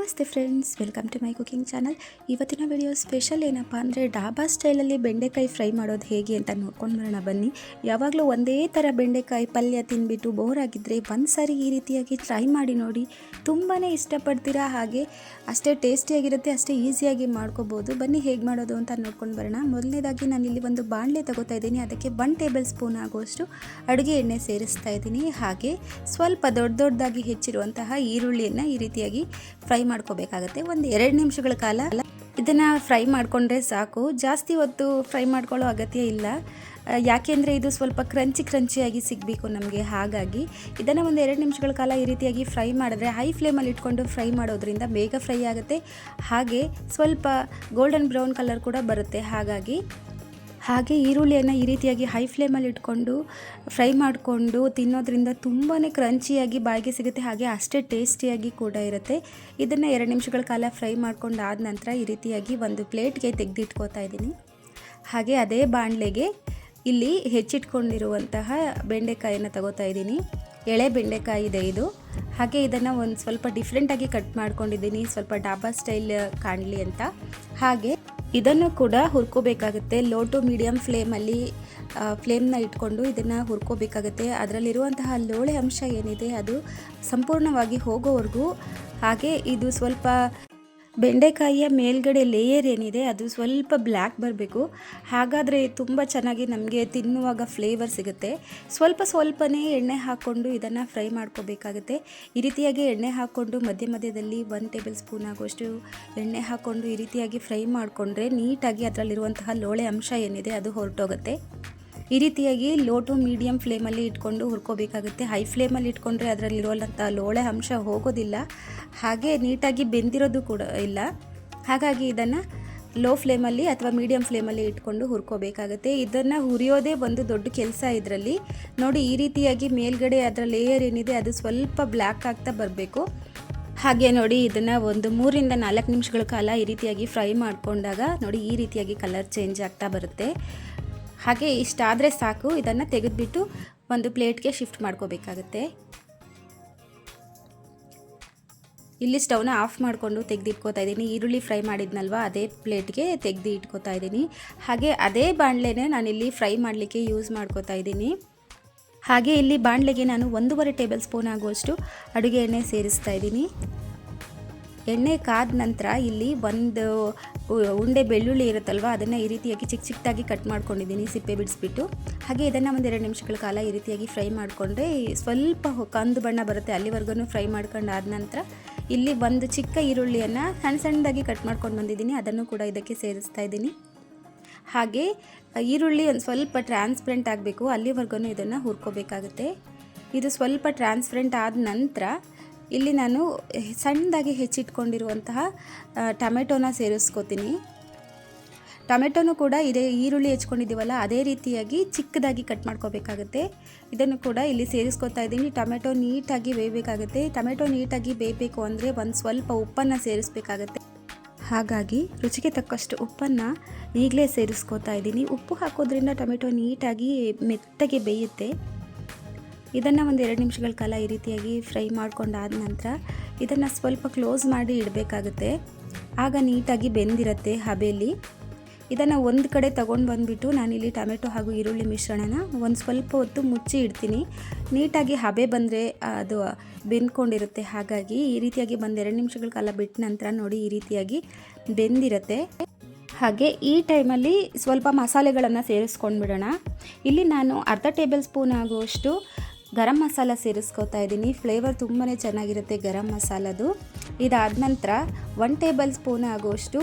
ನಮಸ್ತೆ friends, welcome to my cooking channel. ಇವತ್ತಿನ video special ಏನಪ್ಪ ಅಂದರೆ ಡಾಬಾ ಸ್ಟೈಲಲ್ಲಿ ಬೆಂಡೆಕಾಯಿ ಫ್ರೈ ಮಾಡೋದು ಹೇಗೆ ಅಂತ ನೋಡ್ಕೊಂಡು ಬರೋಣ ಬನ್ನಿ. ಯಾವಾಗಲೂ ಒಂದೇ ಥರ ಬೆಂಡೆಕಾಯಿ ಪಲ್ಯ ತಿಂದುಬಿಟ್ಟು ಬೋರ್ ಆಗಿದ್ದರೆ ಒಂದು ಸಾರಿ ಈ ರೀತಿಯಾಗಿ ಟ್ರೈ ಮಾಡಿ ನೋಡಿ, ತುಂಬಾ ಇಷ್ಟಪಡ್ತೀರಾ. ಹಾಗೆ ಅಷ್ಟೇ ಟೇಸ್ಟಿಯಾಗಿರುತ್ತೆ, ಅಷ್ಟೇ ಈಸಿಯಾಗಿ ಮಾಡ್ಕೋಬೋದು. ಬನ್ನಿ ಹೇಗೆ ಮಾಡೋದು ಅಂತ ನೋಡ್ಕೊಂಡು ಬರೋಣ. ಮೊದಲನೇದಾಗಿ ನಾನಿಲ್ಲಿ ಒಂದು ಬಾಣಲೆ ತಗೋತಾ ಇದ್ದೀನಿ. ಅದಕ್ಕೆ 1 ಟೇಬಲ್ ಸ್ಪೂನ್ ಆಗುವಷ್ಟು ಅಡುಗೆ ಎಣ್ಣೆ ಸೇರಿಸ್ತಾ ಇದ್ದೀನಿ. ಹಾಗೆ ಸ್ವಲ್ಪ ದೊಡ್ಡದಾಗಿ ಹೆಚ್ಚಿರುವಂತಹ ಈರುಳ್ಳಿಯನ್ನು ಈ ರೀತಿಯಾಗಿ ಫ್ರೈ ಮಾಡ್ಕೋಬೇಕಾಗತ್ತೆ. ಒಂದು 2 ನಿಮಿಷಗಳ ಕಾಲ ಇದನ್ನು ಫ್ರೈ ಮಾಡಿಕೊಂಡ್ರೆ ಸಾಕು. ಜಾಸ್ತಿ ಹೊತ್ತು ಫ್ರೈ ಮಾಡ್ಕೊಳ್ಳೋ ಅಗತ್ಯ ಇಲ್ಲ, ಯಾಕೆಂದರೆ ಇದು ಸ್ವಲ್ಪ ಕ್ರಂಚಿಯಾಗಿ ಸಿಗಬೇಕು ನಮಗೆ. ಹಾಗಾಗಿ ಇದನ್ನು ಒಂದು 2 ನಿಮಿಷಗಳ ಕಾಲ ಈ ರೀತಿಯಾಗಿ ಫ್ರೈ ಮಾಡಿದ್ರೆ, ಹೈ ಫ್ಲೇಮಲ್ಲಿ ಇಟ್ಕೊಂಡು ಫ್ರೈ ಮಾಡೋದ್ರಿಂದ ಬೇಗ ಫ್ರೈ ಆಗುತ್ತೆ. ಹಾಗೆ ಸ್ವಲ್ಪ ಗೋಲ್ಡನ್ ಬ್ರೌನ್ ಕಲರ್ ಕೂಡ ಬರುತ್ತೆ. ಹಾಗೆ ಈರುಳ್ಳಿಯನ್ನು ಈ ರೀತಿಯಾಗಿ ಹೈ ಫ್ಲೇಮಲ್ಲಿ ಇಟ್ಕೊಂಡು ಫ್ರೈ ಮಾಡಿಕೊಂಡು ತಿನ್ನೋದ್ರಿಂದ ತುಂಬಾ ಕ್ರಂಚಿಯಾಗಿ ಬಾಯಿಗೆ ಸಿಗುತ್ತೆ. ಹಾಗೆ ಅಷ್ಟೇ ಟೇಸ್ಟಿಯಾಗಿ ಕೂಡ ಇರುತ್ತೆ. ಇದನ್ನು 2 ನಿಮಿಷಗಳ ಕಾಲ ಫ್ರೈ ಮಾಡ್ಕೊಂಡಾದ ನಂತರ ಈ ರೀತಿಯಾಗಿ ಒಂದು ಪ್ಲೇಟ್ಗೆ ತೆಗೆದಿಟ್ಕೋತಾ ಇದ್ದೀನಿ. ಹಾಗೆ ಅದೇ ಬಾಣಲೆಗೆ ಇಲ್ಲಿ ಹೆಚ್ಚಿಟ್ಕೊಂಡಿರುವಂತಹ ಬೆಂಡೆಕಾಯನ್ನು ತಗೋತಾ ಇದ್ದೀನಿ. ಎಳೆ ಬೆಂಡೆಕಾಯಿ ಇದೆ ಇದು. ಹಾಗೆ ಇದನ್ನು ಒಂದು ಸ್ವಲ್ಪ ಡಿಫ್ರೆಂಟಾಗಿ ಕಟ್ ಮಾಡ್ಕೊಂಡಿದ್ದೀನಿ, ಸ್ವಲ್ಪ ಡಾಬಾ ಸ್ಟೈಲ್ ಕಾಣಲಿ ಅಂತ. ಹಾಗೆ ಇದನ್ನು ಕೂಡ ಹುರ್ಕೋಬೇಕಾಗುತ್ತೆ. ಲೋ ಟು ಮೀಡಿಯಮ್ ಫ್ಲೇಮ್ನ ಇಟ್ಕೊಂಡು ಇದನ್ನು ಹುರ್ಕೋಬೇಕಾಗುತ್ತೆ. ಅದರಲ್ಲಿರುವಂತಹ ಲೋಳೆ ಅಂಶ ಏನಿದೆ ಅದು ಸಂಪೂರ್ಣವಾಗಿ ಹೋಗೋವರೆಗೂ. ಹಾಗೆ ಇದು ಸ್ವಲ್ಪ ಬೆಂಡೆಕಾಯಿಯ ಮೇಲ್ಗಡೆ ಲೇಯರ್ ಏನಿದೆ ಅದು ಸ್ವಲ್ಪ ಬ್ಲ್ಯಾಕ್ ಬರಬೇಕು. ಹಾಗಾದರೆ ತುಂಬ ಚೆನ್ನಾಗಿ ನಮಗೆ ತಿನ್ನುವಾಗ ಫ್ಲೇವರ್ ಸಿಗುತ್ತೆ. ಸ್ವಲ್ಪನೇ ಎಣ್ಣೆ ಹಾಕ್ಕೊಂಡು ಇದನ್ನು ಫ್ರೈ ಮಾಡ್ಕೋಬೇಕಾಗುತ್ತೆ. ಈ ರೀತಿಯಾಗಿ ಎಣ್ಣೆ ಹಾಕ್ಕೊಂಡು ಮಧ್ಯದಲ್ಲಿ 1 ಟೇಬಲ್ ಸ್ಪೂನ್ ಆಗುವಷ್ಟು ಎಣ್ಣೆ ಹಾಕ್ಕೊಂಡು ಈ ರೀತಿಯಾಗಿ ಫ್ರೈ ಮಾಡಿಕೊಂಡ್ರೆ ನೀಟಾಗಿ ಅದರಲ್ಲಿರುವಂತಹ ಲೋಳೆ ಅಂಶ ಏನಿದೆ ಅದು ಹೊರಟೋಗುತ್ತೆ. ಈ ರೀತಿಯಾಗಿ ಲೋ ಟು ಮೀಡಿಯಮ್ ಫ್ಲೇಮಲ್ಲಿ ಇಟ್ಕೊಂಡು ಹುರ್ಕೋಬೇಕಾಗುತ್ತೆ. ಹೈ ಫ್ಲೇಮಲ್ಲಿ ಇಟ್ಕೊಂಡ್ರೆ ಅದರಲ್ಲಿರುವಂಥ ಲೋಳೆ ಅಂಶ ಹೋಗೋದಿಲ್ಲ, ಹಾಗೆ ನೀಟಾಗಿ ಬೆಂದಿರೋದು ಕೂಡ ಇಲ್ಲ. ಹಾಗಾಗಿ ಇದನ್ನು ಲೋ ಫ್ಲೇಮಲ್ಲಿ ಅಥವಾ ಮೀಡಿಯಮ್ ಫ್ಲೇಮಲ್ಲಿ ಇಟ್ಕೊಂಡು ಹುರ್ಕೋಬೇಕಾಗುತ್ತೆ. ಇದನ್ನು ಹುರಿಯೋದೇ ಒಂದು ದೊಡ್ಡ ಕೆಲಸ ಇದರಲ್ಲಿ. ನೋಡಿ, ಈ ರೀತಿಯಾಗಿ ಮೇಲ್ಗಡೆ ಅದರ ಲೇಯರ್ ಏನಿದೆ ಅದು ಸ್ವಲ್ಪ ಬ್ಲ್ಯಾಕ್ ಆಗ್ತಾ ಬರಬೇಕು. ಹಾಗೆ ನೋಡಿ, ಇದನ್ನು ಒಂದು 3 ರಿಂದ 4 ನಿಮಿಷಗಳ ಕಾಲ ಈ ರೀತಿಯಾಗಿ ಫ್ರೈ ಮಾಡಿಕೊಂಡಾಗ ನೋಡಿ ಈ ರೀತಿಯಾಗಿ ಕಲರ್ ಚೇಂಜ್ ಆಗ್ತಾ ಬರುತ್ತೆ. ಹಾಗೆ ಇಷ್ಟಾದರೆ ಸಾಕು. ಇದನ್ನು ತೆಗೆದುಬಿಟ್ಟು ಒಂದು ಪ್ಲೇಟ್ಗೆ ಶಿಫ್ಟ್ ಮಾಡ್ಕೋಬೇಕಾಗುತ್ತೆ. ಇಲ್ಲಿ ಸ್ಟವ್ನ ಆಫ್ ಮಾಡಿಕೊಂಡು ತೆಗೆದಿಟ್ಕೋತಾ ಇದ್ದೀನಿ. ಈರುಳ್ಳಿ ಫ್ರೈ ಮಾಡಿದ್ನಲ್ವ, ಅದೇ ಪ್ಲೇಟ್ಗೆ ತೆಗೆದು ಇಟ್ಕೋತಾ ಇದ್ದೀನಿ. ಹಾಗೆ ಅದೇ ಬಾಣಲೆನೇ ನಾನಿಲ್ಲಿ ಫ್ರೈ ಮಾಡಲಿಕ್ಕೆ ಯೂಸ್ ಮಾಡ್ಕೋತಾ ಇದ್ದೀನಿ. ಹಾಗೆ ಇಲ್ಲಿ ಬಾಣಲೆಗೆ ನಾನು 1.5 ಟೇಬಲ್ ಸ್ಪೂನ್ ಆಗುವಷ್ಟು ಅಡುಗೆ ಎಣ್ಣೆ ಸೇರಿಸ್ತಾ ಇದ್ದೀನಿ. ಎಣ್ಣೆ ಕಾದ ನಂತರ ಇಲ್ಲಿ ಒಂದು ಉಂಡೆ ಬೆಳ್ಳುಳ್ಳಿ ಇರುತ್ತಲ್ವ, ಅದನ್ನು ಈ ರೀತಿಯಾಗಿ ಚಿಕ್ಕದಾಗಿ ಕಟ್ ಮಾಡ್ಕೊಂಡಿದ್ದೀನಿ ಸಿಪ್ಪೆ ಬಿಡಿಸ್ಬಿಟ್ಟು. ಹಾಗೆ ಇದನ್ನು ಒಂದು 2 ನಿಮಿಷಗಳ ಕಾಲ ಈ ರೀತಿಯಾಗಿ ಫ್ರೈ ಮಾಡಿಕೊಂಡ್ರೆ ಸ್ವಲ್ಪ ಕಂದು ಬಣ್ಣ ಬರುತ್ತೆ, ಅಲ್ಲಿವರೆಗೂ ಫ್ರೈ ಮಾಡ್ಕೊಂಡಾದ ನಂತರ ಇಲ್ಲಿ ಒಂದು ಚಿಕ್ಕ ಈರುಳ್ಳಿಯನ್ನು ಸಣ್ಣದಾಗಿ ಕಟ್ ಮಾಡ್ಕೊಂಡು ಬಂದಿದ್ದೀನಿ, ಅದನ್ನು ಕೂಡ ಇದಕ್ಕೆ ಸೇರಿಸ್ತಾ ಇದ್ದೀನಿ. ಹಾಗೆ ಈರುಳ್ಳಿ ಒಂದು ಸ್ವಲ್ಪ ಟ್ರಾನ್ಸ್ಪರೆಂಟ್ ಆಗಬೇಕು, ಅಲ್ಲಿವರೆಗೂ ಇದನ್ನು ಹುರ್ಕೋಬೇಕಾಗುತ್ತೆ. ಇದು ಸ್ವಲ್ಪ ಟ್ರಾನ್ಸ್ಪರೆಂಟ್ ಆದ ನಂತರ ಇಲ್ಲಿ ನಾನು ಸಣ್ಣದಾಗಿ ಹೆಚ್ಚಿಟ್ಕೊಂಡಿರುವಂತಹ ಟೊಮೆಟೊನ ಸೇರಿಸ್ಕೋತೀನಿ. ಟೊಮೆಟೊನೂ ಕೂಡ ಇದೇ ಈರುಳ್ಳಿ ಹೆಚ್ಕೊಂಡಿದ್ದೀವಲ್ಲ ಅದೇ ರೀತಿಯಾಗಿ ಚಿಕ್ಕದಾಗಿ ಕಟ್ ಮಾಡ್ಕೋಬೇಕಾಗುತ್ತೆ. ಇದನ್ನು ಕೂಡ ಇಲ್ಲಿ ಸೇರಿಸ್ಕೊತಾ ಇದ್ದೀನಿ. ಟೊಮೆಟೊ ನೀಟಾಗಿ ಬೇಯಬೇಕಾಗುತ್ತೆ. ಟೊಮೆಟೊ ನೀಟಾಗಿ ಬೇಯಬೇಕು ಅಂದರೆ ಒಂದು ಸ್ವಲ್ಪ ಉಪ್ಪನ್ನು ಸೇರಿಸ್ಬೇಕಾಗತ್ತೆ. ಹಾಗಾಗಿ ರುಚಿಗೆ ತಕ್ಕಷ್ಟು ಉಪ್ಪನ್ನು ಈಗಲೇ ಸೇರಿಸ್ಕೋತಾ ಇದ್ದೀನಿ. ಉಪ್ಪು ಹಾಕೋದ್ರಿಂದ ಟೊಮೆಟೊ ನೀಟಾಗಿ ಮೆತ್ತಗೆ ಬೇಯುತ್ತೆ. ಇದನ್ನು ಒಂದು 2 ನಿಮಿಷಗಳ ಕಾಲ ಈ ರೀತಿಯಾಗಿ ಫ್ರೈ ಮಾಡ್ಕೊಂಡಾದ ನಂತರ ಇದನ್ನು ಸ್ವಲ್ಪ ಕ್ಲೋಸ್ ಮಾಡಿ ಇಡಬೇಕಾಗುತ್ತೆ. ಆಗ ನೀಟಾಗಿ ಬೆಂದಿರುತ್ತೆ ಹಬೆಯಲ್ಲಿ. ಇದನ್ನು ಒಂದು ಕಡೆ ತೊಗೊಂಡು ಬಂದುಬಿಟ್ಟು ನಾನಿಲ್ಲಿ ಟೊಮೆಟೊ ಹಾಗೂ ಈರುಳ್ಳಿ ಮಿಶ್ರಣನ ಒಂದು ಸ್ವಲ್ಪ ಹೊತ್ತು ಮುಚ್ಚಿ ಇಡ್ತೀನಿ. ನೀಟಾಗಿ ಹಬೆ ಬಂದರೆ ಅದು ಬೆಂದ್ಕೊಂಡಿರುತ್ತೆ. ಹಾಗಾಗಿ ಈ ರೀತಿಯಾಗಿ 2 ನಿಮಿಷಗಳ ಕಾಲ ಬಿಟ್ಟ ನಂತರ ನೋಡಿ ಈ ರೀತಿಯಾಗಿ ಬೆಂದಿರುತ್ತೆ. ಹಾಗೆ ಈ ಟೈಮಲ್ಲಿ ಸ್ವಲ್ಪ ಮಸಾಲೆಗಳನ್ನು ಸೇರಿಸ್ಕೊಂಡು ಬಿಡೋಣ. ಇಲ್ಲಿ ನಾನು ಅರ್ಧ ಟೇಬಲ್ ಸ್ಪೂನ್ ಆಗುವಷ್ಟು ಗರಂ ಮಸಾಲ ಸೇರಿಸ್ಕೋತಾ ಇದ್ದೀನಿ. ಫ್ಲೇವರ್ ತುಂಬಾ ಚೆನ್ನಾಗಿರುತ್ತೆ ಗರಂ ಮಸಾಲದು. ಇದಾದ ನಂತರ 1 ಟೇಬಲ್ ಸ್ಪೂನ್ ಆಗುವಷ್ಟು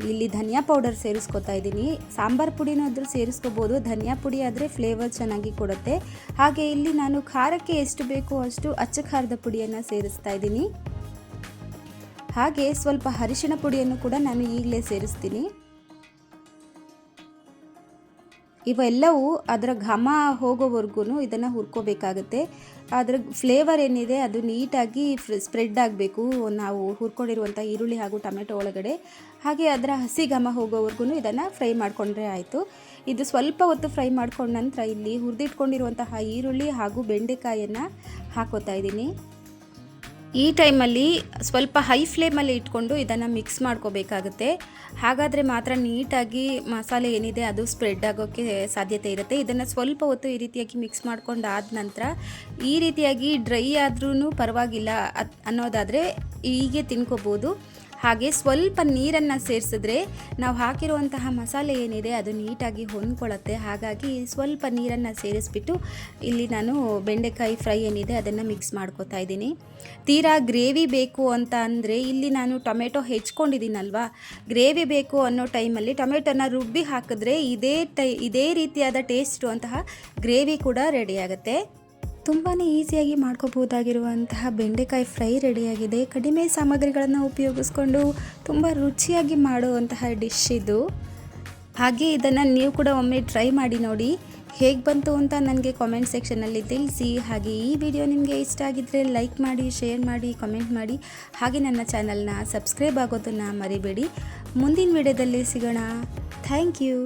ಇಲ್ಲಿ ಧನಿಯಾ ಪೌಡರ್ ಸೇರಿಸ್ಕೋತಾ ಇದ್ದೀನಿ. ಸಾಂಬಾರು ಪುಡಿನಾದರೂ ಸೇರಿಸ್ಕೋಬೋದು, ಧನಿಯಾ ಪುಡಿ ಆದರೆ ಫ್ಲೇವರ್ ಚೆನ್ನಾಗಿ ಕೊಡುತ್ತೆ. ಹಾಗೆ ಇಲ್ಲಿ ನಾನು ಖಾರಕ್ಕೆ ಎಷ್ಟು ಬೇಕೋ ಅಷ್ಟು ಅಚ್ಚ ಖಾರದ ಪುಡಿಯನ್ನು ಸೇರಿಸ್ತಾ ಇದ್ದೀನಿ. ಹಾಗೆ ಸ್ವಲ್ಪ ಅರಿಶಿಣ ಪುಡಿಯನ್ನು ಕೂಡ ನಾನು ಈಗಲೇ ಸೇರಿಸ್ತೀನಿ. ಇವೆಲ್ಲವೂ ಅದರ ಘಮ ಹೋಗೋವರೆಗೂ ಇದನ್ನು ಹುರ್ಕೋಬೇಕಾಗುತ್ತೆ. ಅದರ ಫ್ಲೇವರ್ ಏನಿದೆ ಅದು ನೀಟಾಗಿ ಸ್ಪ್ರೆಡ್ ಆಗಬೇಕು ನಾವು ಹುರ್ಕೊಂಡಿರುವಂಥ ಈರುಳ್ಳಿ ಹಾಗೂ ಟೊಮೆಟೊ ಒಳಗಡೆ. ಹಾಗೆ ಅದರ ಹಸಿ ಘಮ ಹೋಗೋವರೆಗೂ ಇದನ್ನು ಫ್ರೈ ಮಾಡಿಕೊಂಡ್ರೆ ಆಯಿತು. ಇದು ಸ್ವಲ್ಪ ಹೊತ್ತು ಫ್ರೈ ಮಾಡ್ಕೊಂಡ ನಂತರ ಇಲ್ಲಿ ಹುರಿದಿಟ್ಕೊಂಡಿರುವಂತಹ ಈರುಳ್ಳಿ ಹಾಗೂ ಬೆಂಡೆಕಾಯನ್ನು ಹಾಕೋತಾ ಇದ್ದೀನಿ. ಈ ಟೈಮಲ್ಲಿ ಸ್ವಲ್ಪ ಹೈ ಫ್ಲೇಮಲ್ಲಿ ಇಟ್ಕೊಂಡು ಇದನ್ನು ಮಿಕ್ಸ್ ಮಾಡ್ಕೋಬೇಕಾಗುತ್ತೆ. ಹಾಗಾದರೆ ಮಾತ್ರ ನೀಟಾಗಿ ಮಸಾಲೆ ಏನಿದೆ ಅದು ಸ್ಪ್ರೆಡ್ ಆಗೋಕ್ಕೆ ಸಾಧ್ಯತೆ ಇರುತ್ತೆ. ಇದನ್ನು ಸ್ವಲ್ಪ ಹೊತ್ತು ಈ ರೀತಿಯಾಗಿ ಮಿಕ್ಸ್ ಮಾಡ್ಕೊಂಡಾದ ನಂತರ ಈ ರೀತಿಯಾಗಿ ಡ್ರೈ ಆದ್ರೂ ಪರವಾಗಿಲ್ಲ ಅನ್ನೋದಾದರೆ ಹೀಗೆ ತಿನ್ಕೋಬೋದು. ಹಾಗೆ ಸ್ವಲ್ಪ ನೀರನ್ನು ಸೇರಿಸಿದ್ರೆ ನಾವು ಹಾಕಿರುವಂತಹ ಮಸಾಲೆ ಏನಿದೆ ಅದು ನೀಟಾಗಿ ಹೊಂದ್ಕೊಳ್ಳುತ್ತೆ. ಹಾಗಾಗಿ ಸ್ವಲ್ಪ ನೀರನ್ನು ಸೇರಿಸ್ಬಿಟ್ಟು ಇಲ್ಲಿ ನಾನು ಬೆಂಡೆಕಾಯಿ ಫ್ರೈ ಏನಿದೆ ಅದನ್ನು ಮಿಕ್ಸ್ ಮಾಡ್ಕೋತಾ ಇದ್ದೀನಿ. ತೀರಾ ಗ್ರೇವಿ ಬೇಕು ಅಂತ ಅಂದರೆ ಇಲ್ಲಿ ನಾನು ಟೊಮೆಟೊ ಹೆಚ್ಕೊಂಡಿದ್ದೀನಲ್ವ, ಗ್ರೇವಿ ಬೇಕು ಅನ್ನೋ ಟೈಮಲ್ಲಿ ಟೊಮೆಟೊನ ರುಬ್ಬಿ ಹಾಕಿದ್ರೆ ಇದೇ ರೀತಿಯಾದ ಟೇಸ್ಟ್ ಇರುವಂತಹ ಗ್ರೇವಿ ಕೂಡ ರೆಡಿಯಾಗುತ್ತೆ. ತುಂಬಾ ಈಸಿಯಾಗಿ ಮಾಡ್ಕೋಬೋದಾಗಿರುವಂತಹ ಬೆಂಡೆಕಾಯಿ ಫ್ರೈ ರೆಡಿಯಾಗಿದೆ. ಕಡಿಮೆ ಸಾಮಗ್ರಿಗಳನ್ನು ಉಪಯೋಗಿಸ್ಕೊಂಡು ತುಂಬ ರುಚಿಯಾಗಿ ಮಾಡುವಂತಹ ಡಿಶ್ ಇದು. ಹಾಗೆ ಇದನ್ನು ನೀವು ಕೂಡ ಒಮ್ಮೆ ಟ್ರೈ ಮಾಡಿ ನೋಡಿ, ಹೇಗೆ ಬಂತು ಅಂತ ನನಗೆ ಕಾಮೆಂಟ್ ಸೆಕ್ಷನಲ್ಲಿ ತಿಳಿಸಿ. ಹಾಗೆ ಈ ವಿಡಿಯೋ ನಿಮಗೆ ಇಷ್ಟ ಆಗಿದ್ದರೆ ಲೈಕ್ ಮಾಡಿ, ಶೇರ್ ಮಾಡಿ, ಕಮೆಂಟ್ ಮಾಡಿ. ಹಾಗೆ ನನ್ನ ಚಾನಲ್ನ ಸಬ್ಸ್ಕ್ರೈಬ್ ಆಗೋದನ್ನು ಮರಿಬೇಡಿ. ಮುಂದಿನ ವಿಡಿಯೋದಲ್ಲಿ ಸಿಗೋಣ. Thank you.